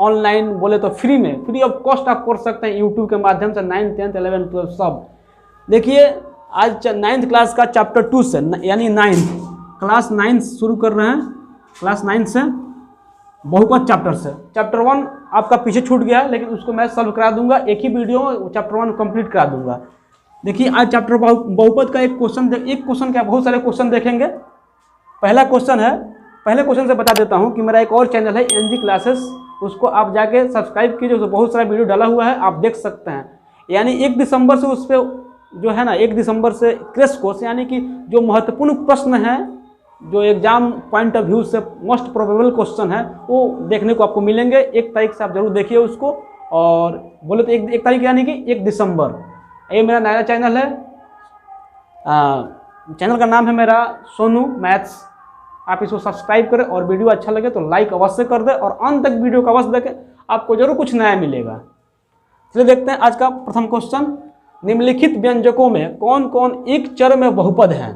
Online बोले तो free में, फ्री ऑफ कॉस्ट आप पढ़ सकते हैं यूट्यूब के माध्यम से 9th 10th 11th 12th सब। देखिए आज 9th क्लास का चैप्टर 2 से यानी 9th क्लास 9 शुरू कर रहे हैं, क्लास 9 से बहुपद चैप्टर से। चैप्टर 1 आपका पीछे छूट गया, लेकिन उसको मैं सॉल्व करा दूंगा, एक ही वीडियो में चैप्टर 1 कंप्लीट करा दूंगा। देखिए आज चैप्टर बहुपद का एक क्वेश्चन क्या, बहुत सारे क्वेश्चन देखेंगे। पहला क्वेश्चन है, पहले क्वेश्चन से बता देता हूं कि मेरा एक और चैनल है एनजी क्लासेस, उसको आप जाके सब्सक्राइब कीजिए, उसमें बहुत सारा वीडियो डाला हुआ है, आप देख सकते हैं। यानी 1 दिसंबर से उस पर जो है ना, 1 दिसंबर से क्रैश कोर्स यानी कि जो महत्वपूर्ण प्रश्न है, जो एग्जाम पॉइंट ऑफ व्यू से मोस्ट प्रोबेबल क्वेश्चन है, वो देखने को आपको मिलेंगे। 1 तारीख से आप जरूर देखिए उसको, और बोले तो 1 तारीख यानी कि 1 दिसंबर। ये मेरा नया चैनल है, चैनल का नाम है मेरा सोनू मैथ्स। आप इसको सब्सक्राइब करें और वीडियो अच्छा लगे तो लाइक अवश्य कर दें, और अंत तक वीडियो को अवश्य देखें, आपको जरूर कुछ नया मिलेगा। चलिए देखते हैं आज का प्रथम क्वेश्चन। निम्नलिखित व्यंजकों में कौन कौन एक चर में बहुपद हैं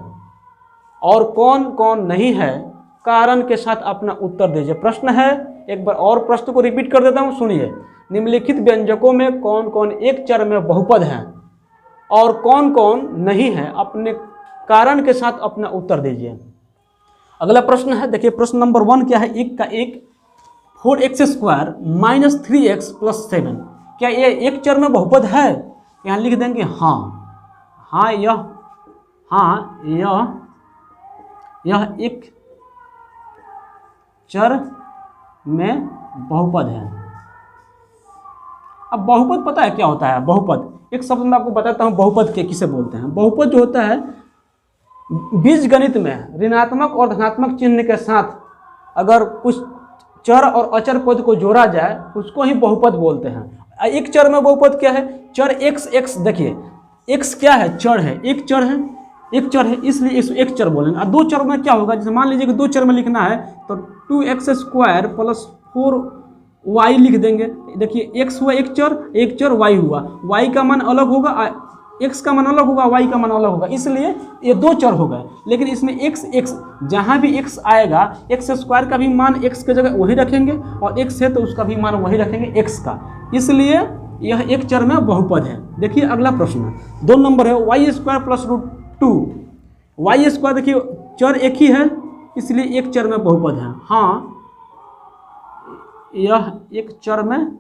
और कौन कौन नहीं है, कारण के साथ अपना उत्तर दीजिए। प्रश्न है, एक बार और प्रश्न को रिपीट कर देता हूं, सुनिए। निम्नलिखित व्यंजकों में कौन कौन एक चर में बहुपद हैं और कौन कौन नहीं है, अपने कारण के साथ अपना उत्तर दीजिए। अगला प्रश्न है, देखिए प्रश्न नंबर 1 क्या है। 1 का 1 4x² - 3x + 7, क्या ये एक चर में बहुपद है? यहाँ लिख देंगे हाँ, यह एक चर में बहुपद है। अब बहुपद पता है क्या होता है? बहुपद एक शब्द मैं आपको बताता हूँ, बहुपद के किसे बोलते हैं। बहुपद जो होता है, बीज गणित में ऋणात्मक और धनात्मक चिन्ह के साथ अगर कुछ चर और अचर पद को जोड़ा जाए उसको ही बहुपद बोलते हैं। एक चर में बहुपद क्या है? चर x, देखिए x क्या है? चर है, एक चर है, इसलिए इसको एक चर बोलेंगे। और 2 चर में क्या होगा? जैसे मान लीजिए कि 2 चर में लिखना है तो 2x² + 4y लिख देंगे। देखिए x हुआ एक चर y हुआ, y का मान अलग होगा, x का मान अलग होगा, y का मान अलग होगा, इसलिए ये 2 चर हो गए। लेकिन इसमें x जहाँ भी x आएगा, x² का भी मान x के जगह वही रखेंगे, और x है तो उसका भी मान वही रखेंगे x का, इसलिए यह एक चर में बहुपद है। देखिए अगला प्रश्न 2 नंबर है, y² + √2। y², देखिए चर एक ही है, इसलिए एक चर में बहुपद है। हाँ, यह एक चर में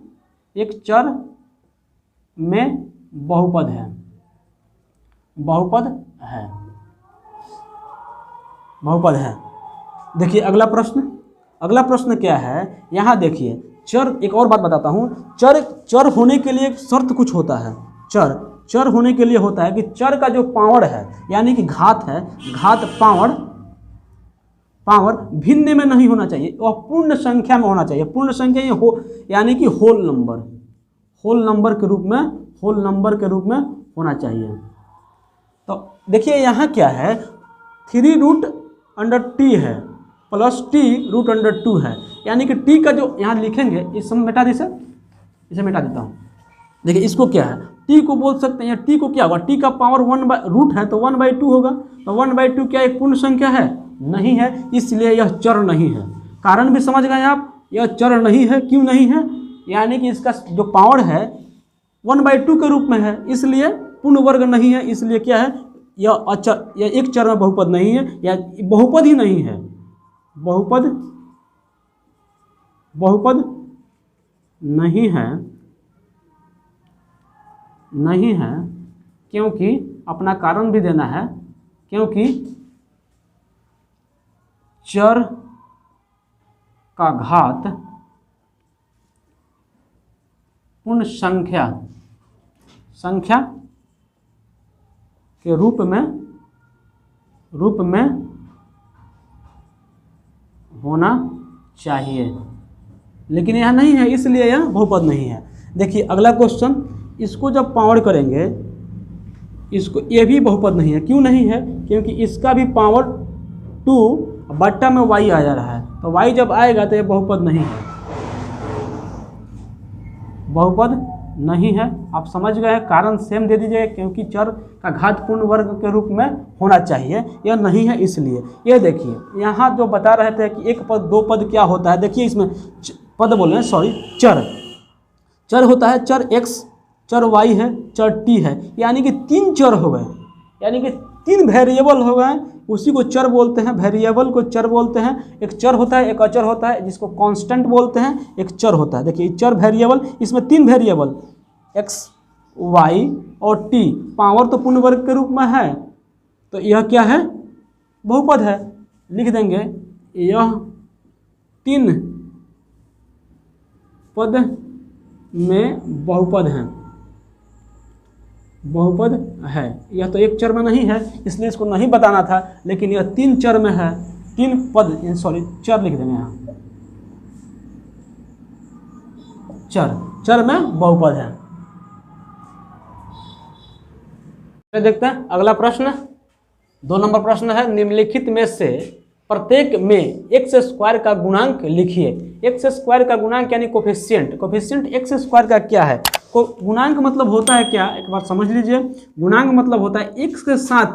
बहुपद है, बहुपद है। देखिए अगला प्रश्न क्या है? यहाँ देखिए चर, एक और बात बताता हूँ, चर होने के लिए शर्त कुछ होता है। चर होने के लिए होता है कि चर का जो पावर है, यानी कि घात है, घात पावर भिन्न में नहीं होना चाहिए, वह पूर्ण संख्या में होना चाहिए। पूर्ण संख्या ये हो यानी कि होल नंबर के रूप में होना चाहिए। तो देखिए यहाँ क्या है, 3√t है प्लस t√2 है, यानी कि t का जो यहाँ लिखेंगे, इस समय इसे मिटा देता हूँ। देखिए इसको क्या है, t को बोल सकते हैं, t को क्या होगा? t का पावर 1/√है तो 1/2 होगा। तो 1/2 क्या एक पूर्ण संख्या है? नहीं है, इसलिए यह चर नहीं है। कारण भी समझ गए आप, यह चर नहीं है। क्यों नहीं है? यानी कि इसका जो पावर है 1/2 के रूप में है, इसलिए पूर्ण वर्ग नहीं है, इसलिए क्या है, यह एक चर में बहुपद नहीं है, या बहुपद ही नहीं है। बहुपद नहीं है, क्योंकि अपना कारण भी देना है, क्योंकि चर का घात पूर्ण संख्या के रूप में होना चाहिए, लेकिन यह नहीं है, इसलिए यह बहुपद नहीं है। देखिए अगला क्वेश्चन, इसको जब पावर करेंगे, इसको ये भी बहुपद नहीं है। क्यों नहीं है? क्योंकि इसका भी पावर 2 बट्टा में y आ जा रहा है, तो y जब आएगा तो ये बहुपद नहीं है, आप समझ गए। कारण सेम दे दीजिए, क्योंकि चर का घात पूर्ण वर्ग के रूप में होना चाहिए, यह नहीं है इसलिए। ये देखिए यहाँ जो बता रहे थे कि 1 पद 2 पद क्या होता है, देखिए इसमें पद बोल रहे हैं, सॉरी, चर। चर होता है चर x, चर y है, चर t है, यानी कि 3 चर हो गए, यानी कि 3 वेरिएबल हो गए, उसी को चर बोलते हैं, वेरिएबल को चर बोलते हैं। एक चर होता है, एक अचर होता है जिसको कांस्टेंट बोलते हैं, एक चर होता है। देखिए चर वेरिएबल, इसमें 3 वेरिएबल x, y और t, पावर तो पूर्ण वर्ग के रूप में है, तो यह क्या है, बहुपद है। लिख देंगे यह 3 पद में बहुपद हैं, बहुपद है। यह तो एक चर में नहीं है इसलिए इसको नहीं बताना था, लेकिन यह 3 चर में है, 3 पद, सॉरी चर लिख देंगे यहाँ, चर में बहुपद है। देखते हैं अगला प्रश्न, 2 नंबर प्रश्न है, निम्नलिखित में से प्रत्येक में एक्स स्क्वायर का गुणांक लिखिए। एक्स स्क्वायर का गुणांक यानी कोफिशिएंट, कोफिशिएंट एक्स स्क्वायर का क्या है। गुणांक मतलब होता है क्या, एक बार समझ लीजिए। गुणांक मतलब होता है एक्स के साथ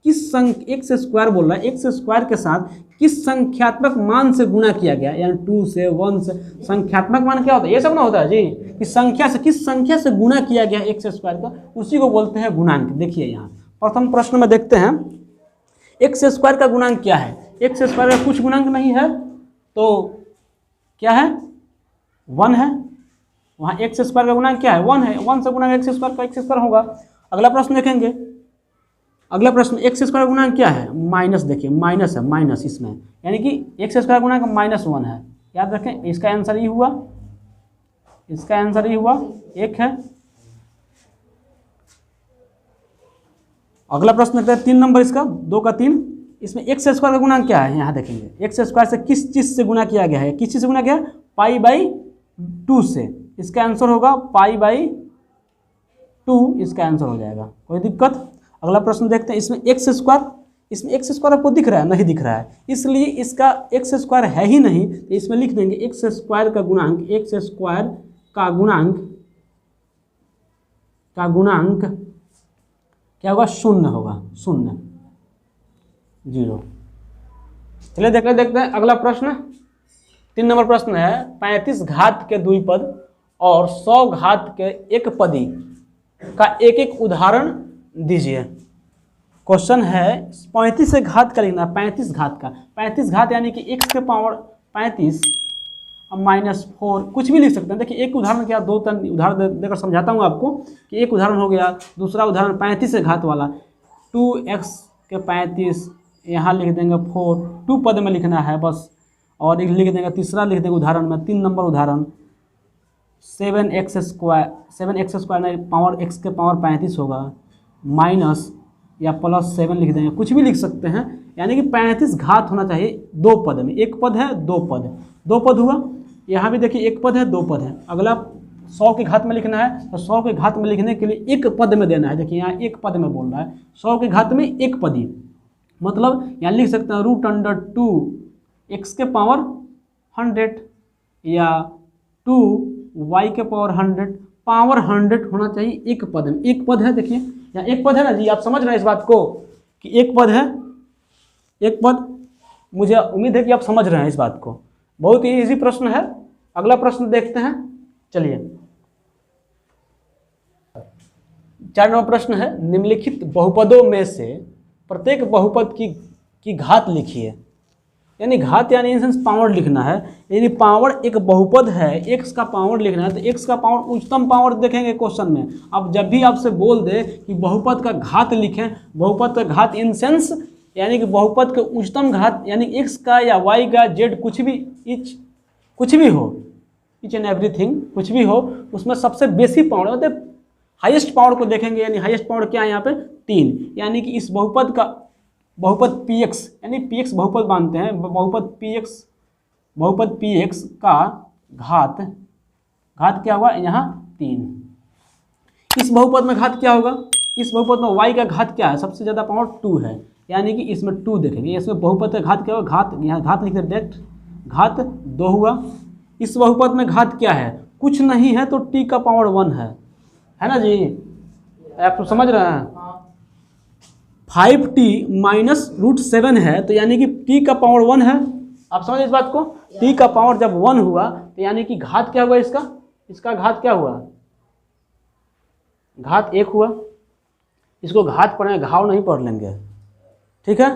किस संख्या, एक्स स्क्वायर बोल रहा है, एक्स स्क्वायर के साथ किस संख्यात्मक मान से गुणा किया गया, यानी 2 से 1 से। संख्यात्मक मान क्या होता है, ये सब ना होता है जी, कि संख्या से, किस संख्या से गुणा किया गया एक्स स्क्वायर का, उसी को बोलते हैं गुणांक। देखिए यहाँ प्रथम प्रश्न में देखते हैं, एक्स स्क्वायर का गुणांक क्या है। एक्स स्क्वायर का कुछ गुणांक नहीं है, तो क्या है, 1 है। वहाँ एक्स स्क्वायर का गुणांक क्या है, 1 है, 1 से गुणा एक्स स्क्वायर का एक्स स्क्वायर होगा। अगला प्रश्न देखेंगे, अगला प्रश्न, एक्स स्क्वायर का गुणांक क्या है, माइनस। देखिए माइनस है, माइनस इसमें, यानी कि एक्स स्क्वायर गुणांक -1 है। याद रखें, इसका आंसर ये हुआ, इसका आंसर ये हुआ 1 है। अगला प्रश्न देखते हैं 3 नंबर इसका, 2 का 3, इसमें एक्स स्क्वायर का गुणांक क्या है, यहाँ देखेंगे। एक्स स्क्वायर से किस चीज़ से गुणा किया गया है, किस चीज़ से गुणा किया है, π/2 से। इसका आंसर होगा π/2, इसका आंसर हो जाएगा, कोई दिक्कत। अगला प्रश्न देखते हैं, इसमें एक्स स्क्वायर, इसमें एक्स स्क्वायर आपको दिख रहा है, नहीं दिख रहा है, इसलिए इसका एक्स स्क्वायर है ही नहीं, तो इसमें लिख देंगे एक्स स्क्वायर का गुणांक, एक्स स्क्वायर का गुणांक क्या होगा, 0 होगा, 0, 0। चलिए देखते हैं अगला प्रश्न, 3 नंबर प्रश्न है, 35 घात के द्विपद और 100 घात के एक पदी का एक एक उदाहरण दीजिए। क्वेश्चन है 35 से घात का लिखना, 35 घात का, 35 घात यानी कि x के पावर 35 और -4, कुछ भी लिख सकते हैं। देखिए एक उदाहरण क्या, 2-3 उदाहरण देकर समझाता हूँ आपको, कि एक उदाहरण हो गया, दूसरा उदाहरण 35 से घात वाला, 2x के 35, यहाँ लिख देंगे 4, 2 पद में लिखना है बस, और एक लिख देंगे, तीसरा लिख देंगे उदाहरण में, 3 नंबर उदाहरण 7x स्क्वायर नहीं, पावर x के पावर 35 होगा, माइनस या +7 लिख देंगे, कुछ भी लिख सकते हैं। यानी कि 35 घात होना चाहिए 2 पद में, 1 पद है 2 पद, 2 पद हुआ। यहाँ भी देखिए 1 पद है 2 पद है। अगला 100 के घात में लिखना है, तो 100 के घात में लिखने के लिए 1 पद में देना है। देखिए यहाँ 1 पद में बोल रहा है, 100 के घात में 1 पदी, मतलब यहाँ लिख सकते हैं √2 x के पावर 100 या 2y के पावर 100, पावर 100 होना चाहिए 1 पद में। 1 पद है, देखिए यहाँ 1 पद है ना जी, आप समझ रहे हैं इस बात को कि 1 पद है, 1 पद। मुझे उम्मीद है कि आप समझ रहे हैं इस बात को, बहुत ही इजी प्रश्न है। अगला प्रश्न देखते हैं, चलिए 4 नंबर प्रश्न है, निम्नलिखित बहुपदों में से प्रत्येक बहुपद की घात लिखिए। यानी घात यानी इन सेंस पावर लिखना है, यानी पावर एक बहुपद है, x का पावर लिखना है, तो x का पावर उच्चतम पावर देखेंगे क्वेश्चन में। अब जब भी आपसे बोल दे कि बहुपद का घात लिखें, बहुपद का घात इन सेंस यानी कि बहुपद के उच्चतम घात, यानी x का या y का z कुछ भी हो, ईच एंड एवरीथिंग कुछ भी हो, उसमें सबसे बेसी पावर मतलब हाईएस्ट पावर को देखेंगे। यानी हाईएस्ट पावर क्या है यहाँ पे 3, यानी कि इस बहुपद का बहुपद px, यानी px बहुपद मानते हैं, बहुपद px का घात क्या होगा यहाँ 3। इस बहुपद में घात क्या होगा, इस बहुपद में y का घात क्या है, सबसे ज़्यादा पावर 2 है, यानी कि इसमें 2 देखेंगे। इसमें बहुपद का घात क्या होगा, घात यहाँ घात लिखते डायरेक्ट, घात 2 हुआ। इस बहुपद में घात क्या है, कुछ नहीं है तो t का पावर 1 है ना जी, आप तो समझ रहे हैं। 5t - √7 है, तो यानी कि t का पावर 1 है, आप समझ इस बात को। t का पावर जब 1 हुआ तो यानी कि घात क्या हुआ इसका घात क्या हुआ, घात 1 हुआ। इसको घात पढ़ेंगे, घाव नहीं पढ़ लेंगे, ठीक है।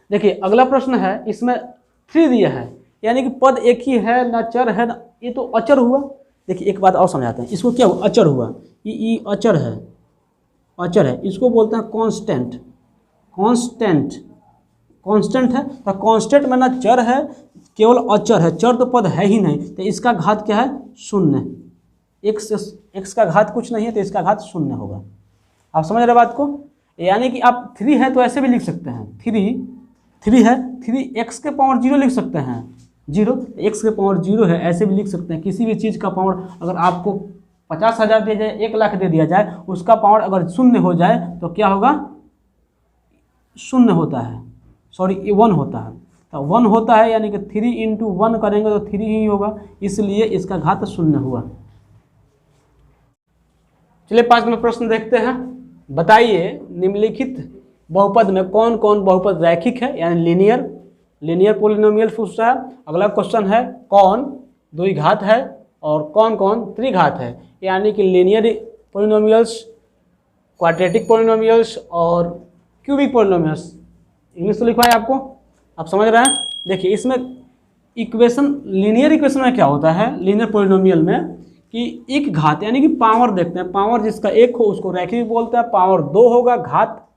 देखिए अगला प्रश्न है, इसमें 3 दिया है, यानी कि पद एक ही है ना चर है ना, ये तो अचर हुआ। देखिए एक बात और समझाते हैं, इसको क्या हुआ, अचर हुआ, ये अचर है, अचर है, इसको बोलते हैं कांस्टेंट। कांस्टेंट कांस्टेंट है तो कांस्टेंट में ना चर है, केवल अचर है, चर तो पद है ही नहीं, तो इसका घात क्या है, 0। एक्स का घात कुछ नहीं है तो इसका घात 0 होगा। आप समझ रहे बात को, यानी कि आप 3 है तो ऐसे भी लिख सकते हैं, 3 है, 3 एक्स के पावर 0 लिख सकते हैं, 0 एक्स के पावर 0 है, ऐसे भी लिख सकते हैं। किसी भी चीज़ का पावर अगर आपको 50,000 दिया जाए, 1 लाख दे दिया जाए, उसका पावर अगर 0 हो जाए तो क्या होगा, 0 होता है, सॉरी 1 होता है, तो 1 होता है, यानी कि 3 इंटू 1 करेंगे तो 3 ही होगा, इसलिए इसका घात 0 हुआ। चलिए 5 नंबर प्रश्न देखते हैं। बताइए निम्नलिखित बहुपद में कौन कौन बहुपद रैखिक है, यानी लीनियर पोलिनोमियल पूछ रहा है। अगला क्वेश्चन है कौन द्विघात है और कौन कौन त्रिघात है, यानी कि लीनियर पोलिनोमियल्स, क्वाड्रेटिक पोलिनोमियल्स और क्यूबिक पोलिनोमियल्स। इंग्लिश तो लिखवाए आपको, आप समझ रहे हैं। देखिए इसमें इक्वेशन, लीनियर इक्वेशन में क्या होता है, लीनियर पोलिनोमियल में कि एक घात यानी कि पावर देखते हैं, पावर जिसका 1 हो उसको रैखिक बोलते हैं, पावर 2 होगा घात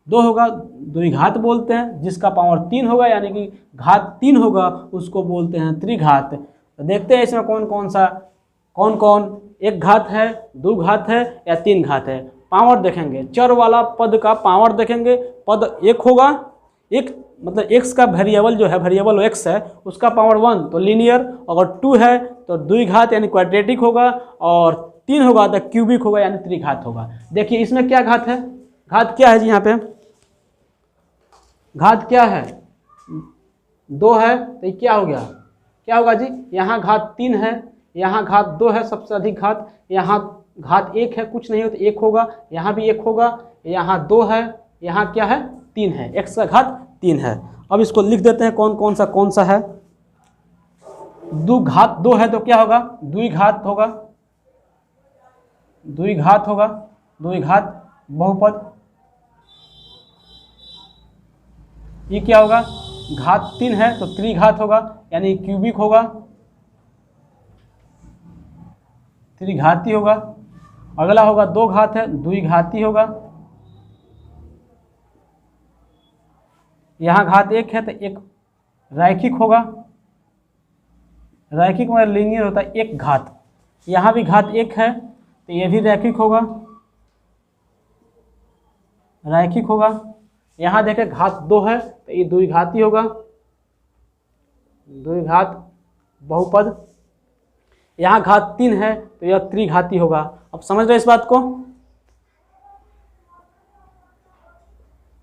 2 होगा द्विघात बोलते हैं, जिसका पावर 3 होगा यानी कि घात 3 होगा उसको बोलते हैं त्रिघात। तो देखते हैं इसमें कौन कौन एक घात है, 2 घात है या 3 घात है। पावर देखेंगे, चर वाला पद का पावर देखेंगे, पद 1 होगा, एक मतलब x का वेरिएबल जो है, वेरिएबल x है, उसका पावर 1 तो लीनियर, अगर 2 है तो द्विघात यानी क्वाड्रेटिक होगा, और 3 होगा तो क्यूबिक होगा यानी त्रिघात होगा। देखिए इसमें क्या घात है, घात क्या है जी, यहाँ पे घात क्या है, 2 है, तो ये क्या हो गया, क्या होगा जी, यहाँ घात 3 है, यहाँ घात 2 है, सबसे अधिक घात, यहाँ घात 1 है, कुछ नहीं हो तो 1 होगा, यहाँ भी 1 होगा, यहाँ 2 है, यहाँ क्या है 3 है, x का घात 3 है। अब इसको लिख देते हैं कौन सा है। घात 2 है तो क्या होगा, द्विघात होगा, द्विघात बहुपद। ये क्या होगा, घात 3 है तो त्रिघात होगा यानी क्यूबिक होगा, त्रिघाती होगा। अगला होगा 2 घात है, द्विघाती होगा। यहाँ घात 1 है तो 1 रैखिक होगा, रैखिक में लीनियर होता है 1 घात। यहाँ भी घात 1 है तो ये भी रैखिक होगा, रैखिक होगा। यहाँ देखें घात 2 है तो ये द्विघाती होगा, द्विघात बहुपद। यहाँ घात 3 है तो यह त्रिघाती होगा। अब समझ रहे इस बात को,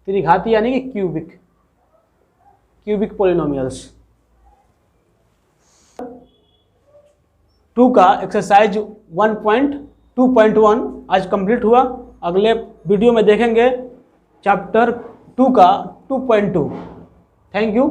त्रिघाती यानी कि क्यूबिक पोलिनोमियल्स। 2 का एक्सरसाइज 1.2.1 आज कंप्लीट हुआ। अगले वीडियो में देखेंगे चैप्टर 2 का 2.2। Thank you.